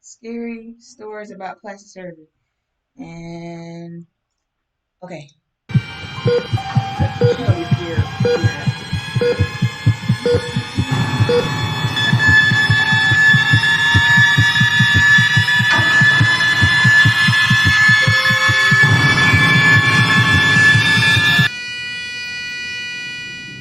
scary stories about plastic surgery. And okay. She gonna be scared.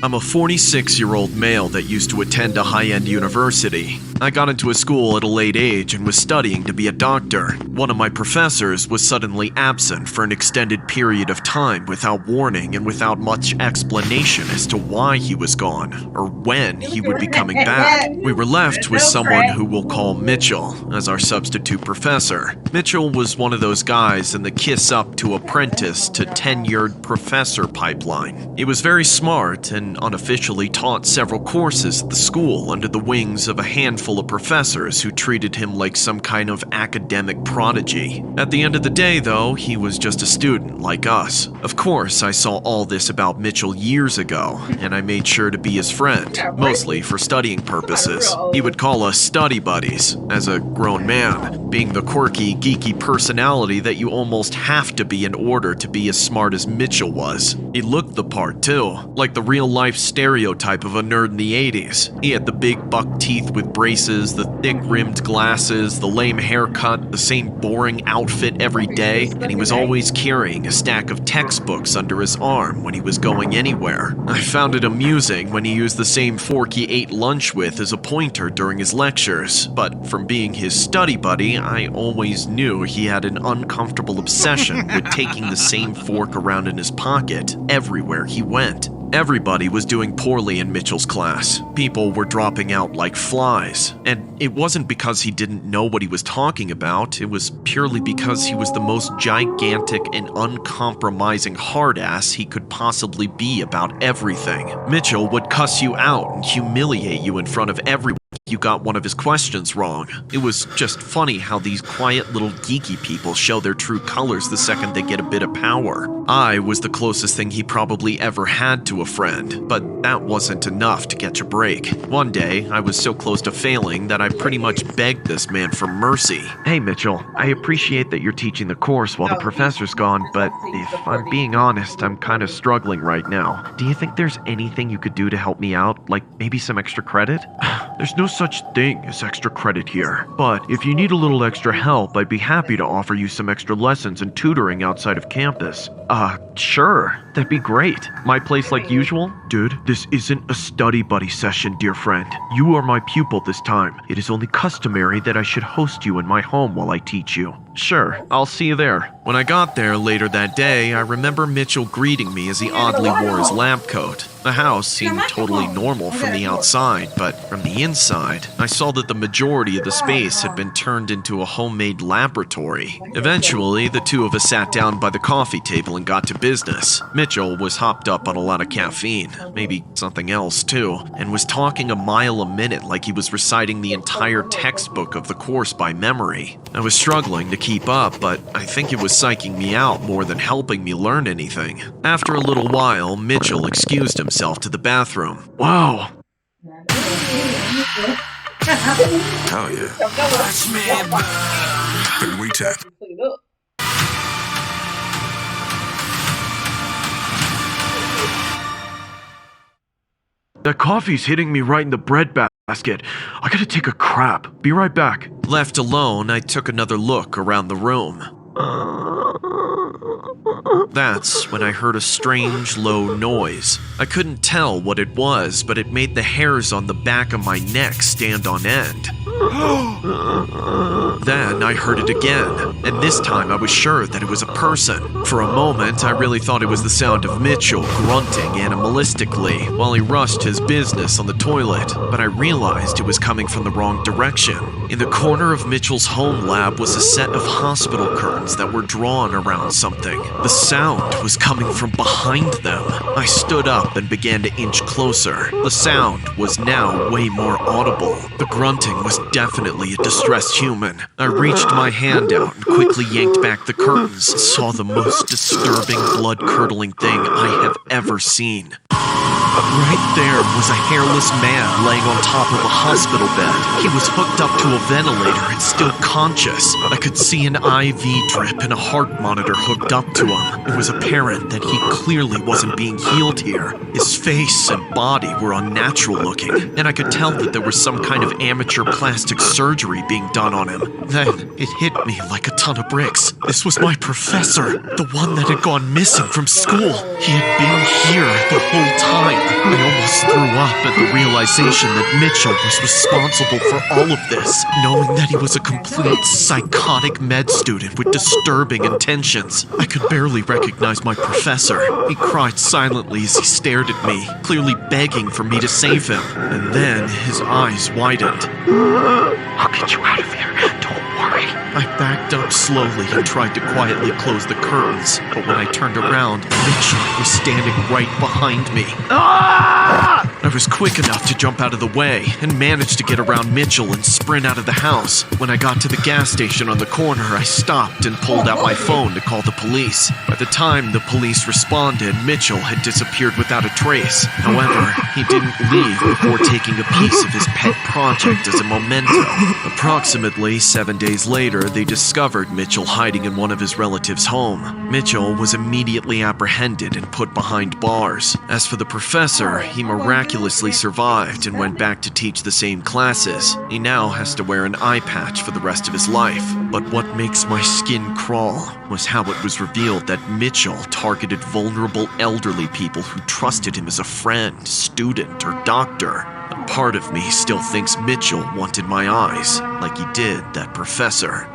I'm a 46-year-old male that used to attend a high-end university. I got into a school at a late age and was studying to be a doctor. One of my professors was suddenly absent for an extended period of time without warning and without much explanation as to why he was gone or when he would be coming back. We were left with someone who we'll call Mitchell as our substitute professor. Mitchell was one of those guys in the kiss up to apprentice to tenured professor pipeline. He was very smart and unofficially taught several courses at the school under the wings of a handful of professors who treated him like some kind of academic prodigy. At the end of the day, though, he was just a student like us. Of course, I saw all this about Mitchell years ago, and I made sure to be his friend, mostly for studying purposes. He would call us study buddies, as a grown man, being the quirky, geeky personality that you almost have to be in order to be as smart as Mitchell was. He looked the part, too, like the real-life stereotype of a nerd in the 80s. He had the big buck teeth with braces, the thick-rimmed glasses, the lame haircut, the same boring outfit every day, and he was always carrying a stack of textbooks under his arm when he was going anywhere. I found it amusing when he used the same fork he ate lunch with as a pointer during his lectures, but from being his study buddy, I always knew he had an uncomfortable obsession with taking the same fork around in his pocket everywhere he went. Everybody was doing poorly in Mitchell's class. People were dropping out like flies. And it wasn't because he didn't know what he was talking about, it was purely because he was the most gigantic and uncompromising hard-ass he could possibly be about everything. Mitchell would cuss you out and humiliate you in front of everyone if you got one of his questions wrong. It was just funny how these quiet little geeky people show their true colors the second they get a bit of power. I was the closest thing he probably ever had to a friend, but that wasn't enough to catch a break. One day, I was so close to failing that I pretty much begged this man for mercy. Hey Mitchell, I appreciate that you're teaching the course while the professor's gone, but if I'm being honest, I'm kind of struggling right now. Do you think there's anything you could do to help me out, like maybe some extra credit? There's no such thing as extra credit here, but if you need a little extra help, I'd be happy to offer you some extra lessons and tutoring outside of campus. Sure, that'd be great. My place like usual? Dude, this isn't a study buddy session, dear friend. You are my pupil this time. It is only customary that I should host you in my home while I teach you. Sure, I'll see you there. When I got there later that day, I remember Mitchell greeting me as he oddly wore his lab coat. The house seemed totally normal from the outside, but from the inside, I saw that the majority of the space had been turned into a homemade laboratory. Eventually, the two of us sat down by the coffee table and got to business. Mitchell was hopped up on a lot of caffeine, maybe something else too, and was talking a mile a minute like he was reciting the entire textbook of the course by memory. I was struggling to keep up, but I think it was psyching me out more than helping me learn anything. After a little while, Mitchell excused himself to the bathroom. Wow. Hell yeah. Watch me burn. Then we tap. That coffee's hitting me right in the breadbasket. I gotta take a crap. Be right back. Left alone, I took another look around the room. That's when I heard a strange, low noise. I couldn't tell what it was, but it made the hairs on the back of my neck stand on end. Then I heard it again, and this time I was sure that it was a person. For a moment, I really thought it was the sound of Mitchell grunting animalistically while he rushed his business on the toilet, but I realized it was coming from the wrong direction. In the corner of Mitchell's home lab was a set of hospital curtains that were drawn around something. The sound was coming from behind them. I stood up and began to inch closer. The sound was now way more audible. The grunting was definitely a distressed human. I reached my hand out and quickly yanked back the curtains and saw the most disturbing, blood-curdling thing I have ever seen. Right there was a hairless man laying on top of a hospital bed. He was hooked up to a ventilator and still conscious. I could see an IV drip and a heart monitor hooked up to him. It was apparent that he clearly wasn't being healed here. His face and body were unnatural looking, and I could tell that there was some kind of amateur plastic surgery being done on him. Then it hit me like a ton of bricks. This was my professor, the one that had gone missing from school. He had been here the whole time. I almost threw up at the realization that Mitchell was responsible for all of this, knowing that he was a complete psychotic med student with disturbing intentions. I could barely recognize my professor. He cried silently as he stared at me, clearly begging for me to save him. And then his eyes widened. I'll get you out of here. Don't worry. I backed up slowly and tried to quietly close the curtains, but when I turned around, Mitchell was standing right behind me. I was quick enough to jump out of the way and managed to get around Mitchell and sprint out of the house. When I got to the gas station on the corner, I stopped and pulled out my phone to call the police. By the time the police responded, Mitchell had disappeared without a trace. However, he didn't leave before taking a piece of his pet project as a memento. Approximately 7 days later, they discovered Mitchell hiding in one of his relatives' home. Mitchell was immediately apprehended and put behind bars. As for the professor, he miraculously survived and went back to teach the same classes. He now has to wear an eye patch for the rest of his life. But what makes my skin crawl was how it was revealed that Mitchell targeted vulnerable elderly people who trusted him as a friend, student, or doctor. A part of me still thinks Mitchell wanted my eyes, like he did that professor.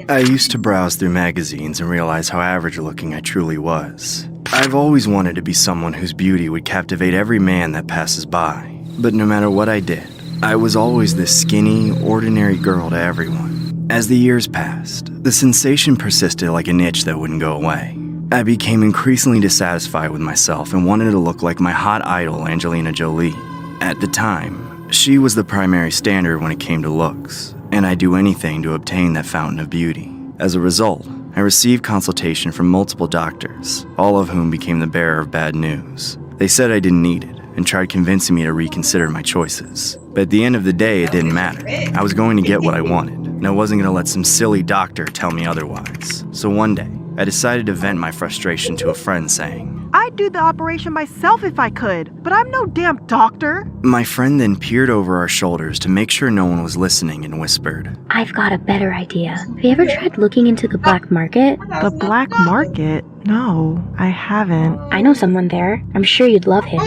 I used to browse through magazines and realize how average-looking I truly was. I've always wanted to be someone whose beauty would captivate every man that passes by. But no matter what I did, I was always this skinny, ordinary girl to everyone. As the years passed, the sensation persisted like an itch that wouldn't go away. I became increasingly dissatisfied with myself and wanted to look like my hot idol, Angelina Jolie. At the time, she was the primary standard when it came to looks, and I'd do anything to obtain that fountain of beauty. As a result, I received consultation from multiple doctors, all of whom became the bearer of bad news. They said I didn't need it, and tried convincing me to reconsider my choices. But at the end of the day, it didn't matter. I was going to get what I wanted, and I wasn't going to let some silly doctor tell me otherwise. So one day, I decided to vent my frustration to a friend, saying, I'd do the operation myself if I could, but I'm no damn doctor. My friend then peered over our shoulders to make sure no one was listening and whispered, I've got a better idea. Have you ever tried looking into the black market? The black market? No, I haven't. I know someone there. I'm sure you'd love him.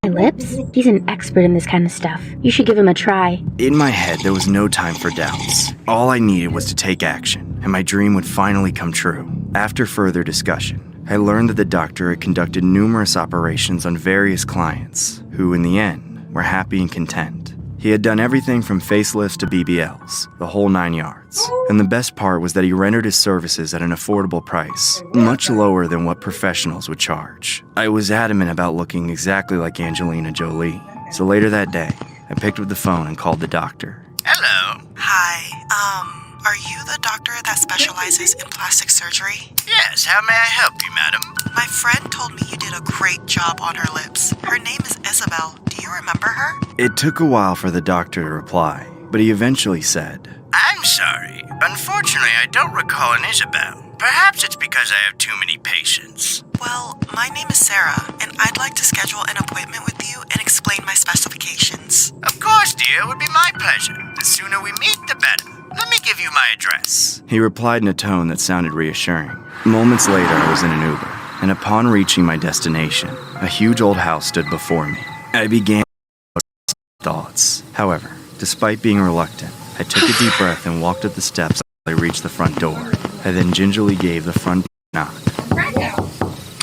My lips? He's an expert in this kind of stuff. You should give him a try. In my head, there was no time for doubts. All I needed was to take action, and my dream would finally come true. After further discussion, I learned that the doctor had conducted numerous operations on various clients, who in the end were happy and content. He had done everything from facelifts to BBLs, the whole 9 yards. And the best part was that he rendered his services at an affordable price, much lower than what professionals would charge. I was adamant about looking exactly like Angelina Jolie. So later that day, I picked up the phone and called the doctor. Hello. Hi, are you the doctor that specializes in plastic surgery? Yes, how may I help you, madam? My friend told me you did a great job on her lips. Her name is Isabel. Do you remember her? It took a while for the doctor to reply, but he eventually said, I'm sorry. Unfortunately, I don't recall an Isabel. Perhaps it's because I have too many patients. Well, my name is Sarah, and I'd like to schedule an appointment with you and explain my specifications. Of course, dear, it would be my pleasure. The sooner we meet, the better. Let me give you my address. He replied in a tone that sounded reassuring. Moments later, I was in an Uber, and upon reaching my destination, a huge old house stood before me. I began thoughts. However, despite being reluctant, I took a deep breath and walked up the steps until I reached the front door. I then gingerly gave the front knock.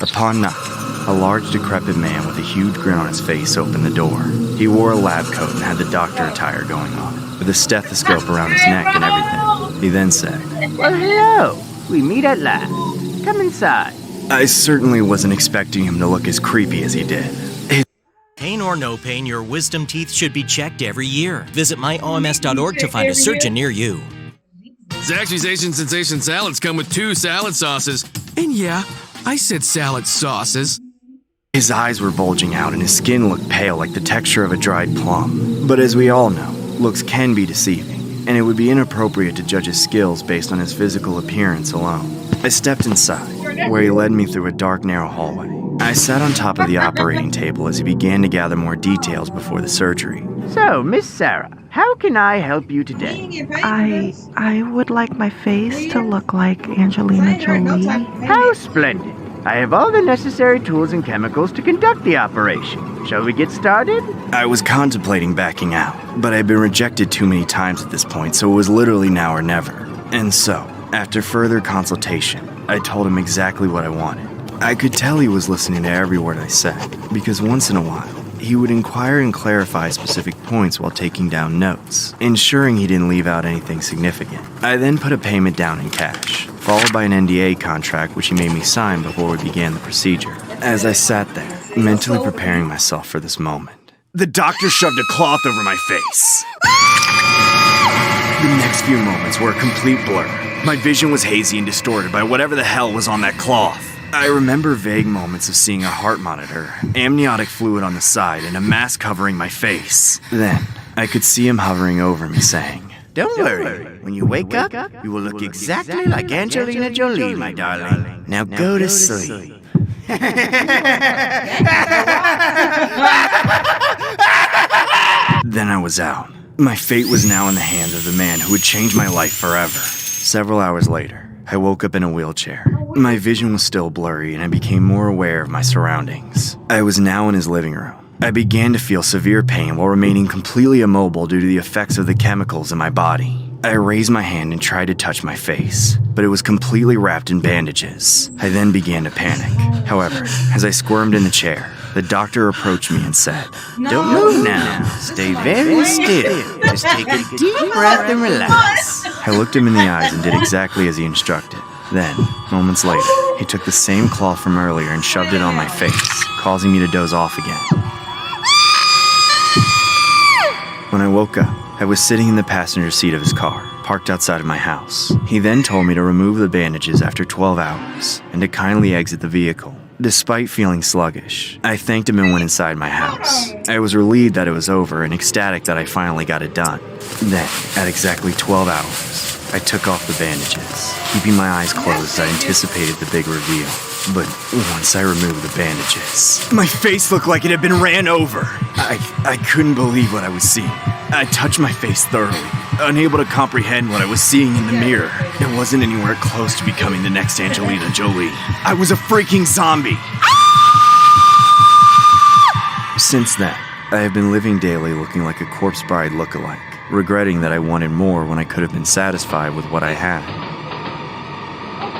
Upon knocking, a large decrepit man with a huge grin on his face opened the door. He wore a lab coat and had the doctor attire going on, with a stethoscope around his neck and everything. He then said, Well, hello. We meet at last. Come inside. I certainly wasn't expecting him to look as creepy as he did. Pain or no pain, your wisdom teeth should be checked every year. Visit myoms.org to find a surgeon near you. Zaxby's Sensation salads come with 2 salad sauces. And yeah, I said salad sauces. His eyes were bulging out and his skin looked pale like the texture of a dried plum. But as we all know, looks can be deceiving, and it would be inappropriate to judge his skills based on his physical appearance alone. I stepped inside, where he led me through a dark, narrow hallway. I sat on top of the operating table as he began to gather more details before the surgery. So, Miss Sarah, how can I help you today? I would like my face to look like Angelina Jolie. How splendid. I have all the necessary tools and chemicals to conduct the operation. Shall we get started? I was contemplating backing out, but I'd been rejected too many times at this point, so it was literally now or never. And so, after further consultation, I told him exactly what I wanted. I could tell he was listening to every word I said, because once in a while, he would inquire and clarify specific points while taking down notes, ensuring he didn't leave out anything significant. I then put a payment down in cash, followed by an NDA contract which he made me sign before we began the procedure. As I sat there, mentally preparing myself for this moment, the doctor shoved a cloth over my face. The next few moments were a complete blur. My vision was hazy and distorted by whatever the hell was on that cloth. I remember vague moments of seeing a heart monitor, amniotic fluid on the side, and a mask covering my face. Then, I could see him hovering over me saying, Don't worry. When you wake up, you will look exactly like Angelina Jolie, my darling. Now go to sleep. Then I was out. My fate was now in the hands of the man who would change my life forever. Several hours later, I woke up in a wheelchair. My vision was still blurry and I became more aware of my surroundings. I was now in his living room. I began to feel severe pain while remaining completely immobile due to the effects of the chemicals in my body. I raised my hand and tried to touch my face, but it was completely wrapped in bandages. I then began to panic. However, as I squirmed in the chair, the doctor approached me and said, Don't move now. Stay very still. Just take a deep breath and relax. I looked him in the eyes and did exactly as he instructed. Then, moments later, he took the same cloth from earlier and shoved it on my face, causing me to doze off again. When I woke up, I was sitting in the passenger seat of his car, parked outside of my house. He then told me to remove the bandages after 12 hours and to kindly exit the vehicle. Despite feeling sluggish, I thanked him and went inside my house. I was relieved that it was over and ecstatic that I finally got it done. Then, at exactly 12 hours, I took off the bandages, keeping my eyes closed as I anticipated the big reveal. But once I removed the bandages, my face looked like it had been ran over. I couldn't believe what I was seeing. I touched my face thoroughly, unable to comprehend what I was seeing in the mirror. It wasn't anywhere close to becoming the next Angelina Jolie. I was a freaking zombie. Since then, I have been living daily looking like a corpse bride lookalike, regretting that I wanted more when I could have been satisfied with what I had.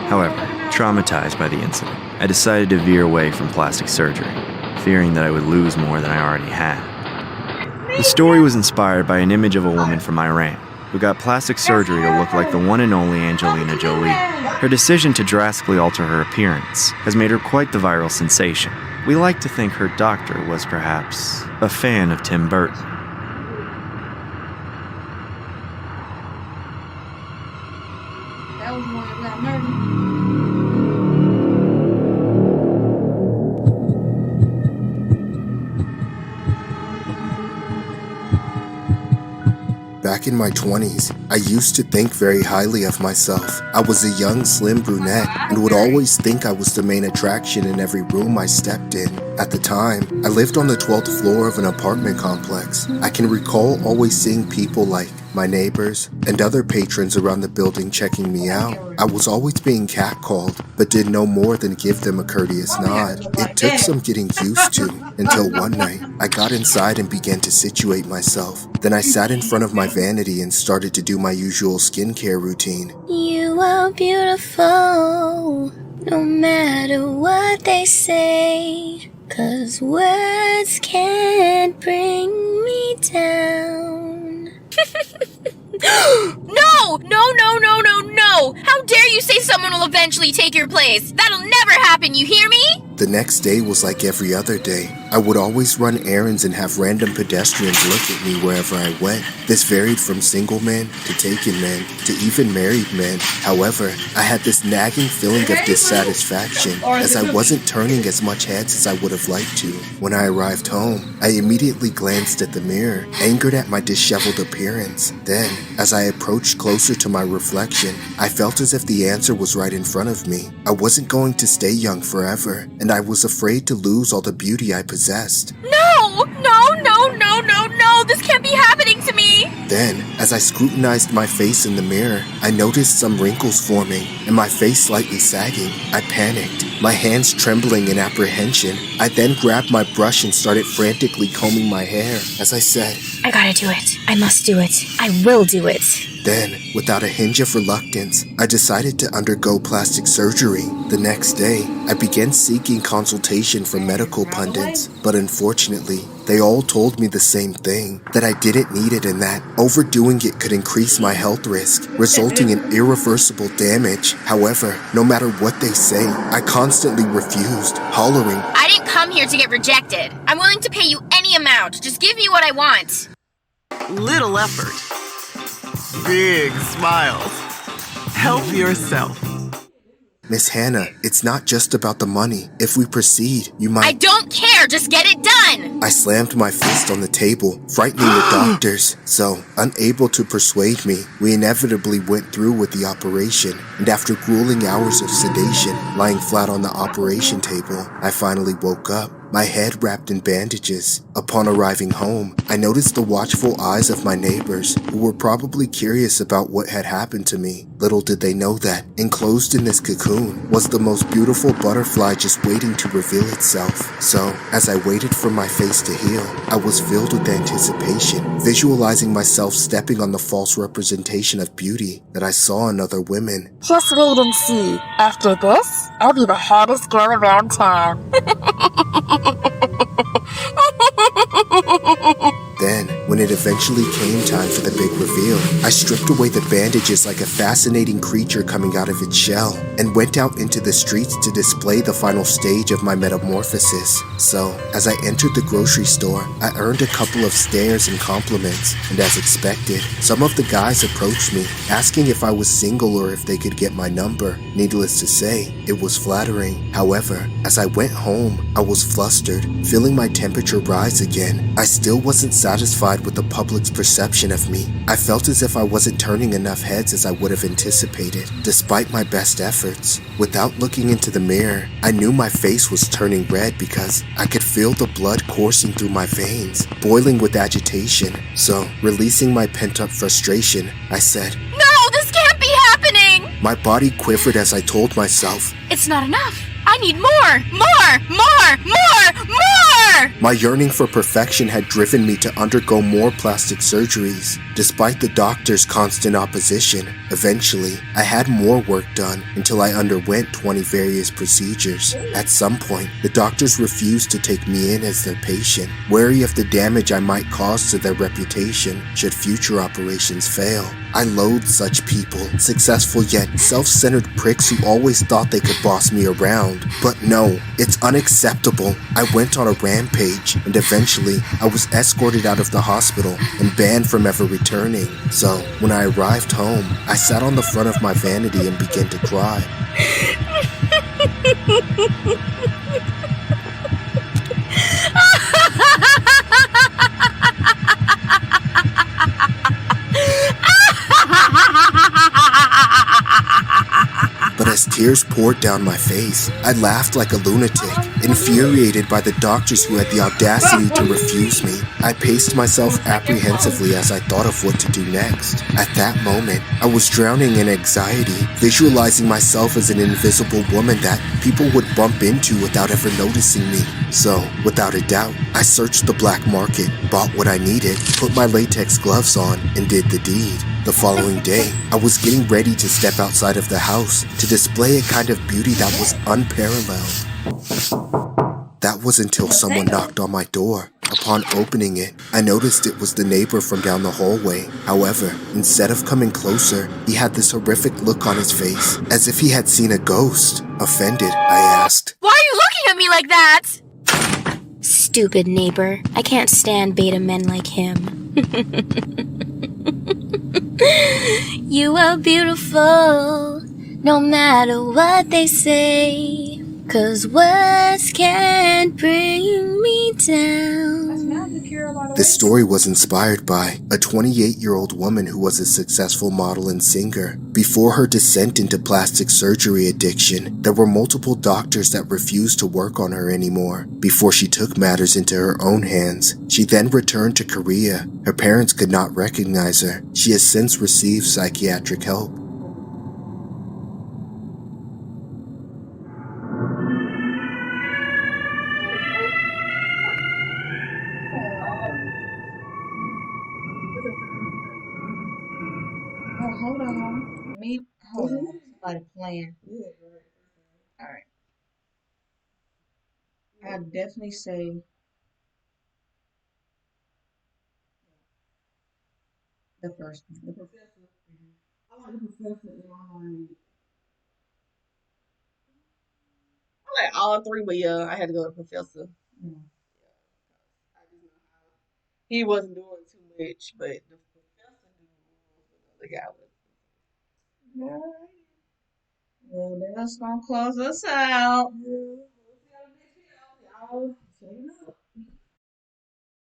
However, traumatized by the incident, I decided to veer away from plastic surgery, fearing that I would lose more than I already had. The story was inspired by an image of a woman from Iran who got plastic surgery to look like the one and only Angelina Jolie. Her decision to drastically alter her appearance has made her quite the viral sensation. We like to think her doctor was perhaps a fan of Tim Burton. That was one about murder. Back in my 20s, I used to think very highly of myself. I was a young, slim brunette and would always think I was the main attraction in every room I stepped in. At the time, I lived on the 12th floor of an apartment complex. I can recall always seeing people like my neighbors and other patrons around the building checking me out. I was always being catcalled, but did no more than give them a courteous nod. It took some getting used to, until one night, I got inside and began to situate myself. Then I sat in front of my vanity and started to do my usual skincare routine. You are beautiful, no matter what they say, 'cause words can't bring me down. No! No, no, no, no, no! No! How dare you say someone will eventually take your place? That'll never happen, you hear me? The next day was like every other day. I would always run errands and have random pedestrians look at me wherever I went. This varied from single men to taken men to even married men. However, I had this nagging feeling of dissatisfaction as I wasn't turning as much heads as I would have liked to. When I arrived home, I immediately glanced at the mirror, angered at my disheveled appearance. Then, as I approached closer to my reflection, I felt as if the answer was right in front of me. I wasn't going to stay young forever, and I was afraid to lose all the beauty I possessed. No! This can't be happening to me! Then, as I scrutinized my face in the mirror, I noticed some wrinkles forming and my face slightly sagging. I panicked, my hands trembling in apprehension. I then grabbed my brush and started frantically combing my hair. As I said, I gotta do it. I must do it. I will do it. Then, without a hinge of reluctance, I decided to undergo plastic surgery. The next day, I began seeking consultation from medical pundits, but unfortunately, they all told me the same thing, that I didn't need it and that overdoing it could increase my health risk, resulting in irreversible damage. However, no matter what they say, I constantly refused, hollering, I didn't come here to get rejected. I'm willing to pay you any amount. Just give me what I want. Little effort. Big smiles. Help yourself. Miss Hannah, it's not just about the money. If we proceed, you might— I don't care. Just get it done. I slammed my fist on the table, frightening the doctors. So, unable to persuade me, we inevitably went through with the operation. And after grueling hours of sedation, lying flat on the operation table, I finally woke up, my head wrapped in bandages. Upon arriving home, I noticed the watchful eyes of my neighbors, who were probably curious about what had happened to me. Little did they know that, enclosed in this cocoon, was the most beautiful butterfly just waiting to reveal itself. So, as I waited for my face to heal, I was filled with anticipation, visualizing myself stepping on the false representation of beauty that I saw in other women. Just wait and see. After this, I'll be the hottest girl around town. Then, when it eventually came time for the big reveal, I stripped away the bandages like a fascinating creature coming out of its shell, and went out into the streets to display the final stage of my metamorphosis. So, as I entered the grocery store, I earned a couple of stares and compliments, and as expected, some of the guys approached me, asking if I was single or if they could get my number. Needless to say, it was flattering. However, as I went home, I was flustered, feeling my temperature rise again. I still wasn't satisfied with the public's perception of me. I felt as if I wasn't turning enough heads as I would have anticipated, despite my best efforts. Without looking into the mirror, I knew my face was turning red because I could feel the blood coursing through my veins, boiling with agitation. So, releasing my pent-up frustration, I said, No, this can't be happening! My body quivered as I told myself, It's not enough. I need more! My yearning for perfection had driven me to undergo more plastic surgeries. Despite the doctor's constant opposition, eventually, I had more work done until I underwent 20 various procedures. At some point, the doctors refused to take me in as their patient, wary of the damage I might cause to their reputation should future operations fail. I loathe such people, successful yet self-centered pricks who always thought they could boss me around. But no, it's unacceptable. I went on a rampage, and eventually, I was escorted out of the hospital and banned from ever returning. So, when I arrived home, I sat on the front of my vanity and began to cry. But as tears poured down my face, I laughed like a lunatic, infuriated by the doctors who had the audacity to refuse me. I paced myself apprehensively as I thought of what to do next. At that moment, I was drowning in anxiety, visualizing myself as an invisible woman that people would bump into without ever noticing me. So, without a doubt, I searched the black market, bought what I needed, put my latex gloves on, and did the deed. The following day, I was getting ready to step outside of the house to display a kind of beauty that was unparalleled. That was until someone knocked on my door. Upon opening it, I noticed it was the neighbor from down the hallway. However, instead of coming closer, he had this horrific look on his face, as if he had seen a ghost. Offended, I asked, Why are you looking at me like that? Stupid neighbor. I can't stand beta men like him. You are beautiful, no matter what they say. 'Cause words can't bring me down. This story was inspired by a 28-year-old woman who was a successful model and singer. Before her descent into plastic surgery addiction, there were multiple doctors that refused to work on her anymore. Before she took matters into her own hands, she then returned to Korea. Her parents could not recognize her. She has since received psychiatric help. Oh, hold on. Hold on. Somebody playing. Alright. I'd definitely say the first one. The professor. I like the professor and I like all three, but yeah, I had to go to professor. Mm. He wasn't doing too much, but the professor knew the guy was. Alright. Well, that's gonna close us out. Yeah.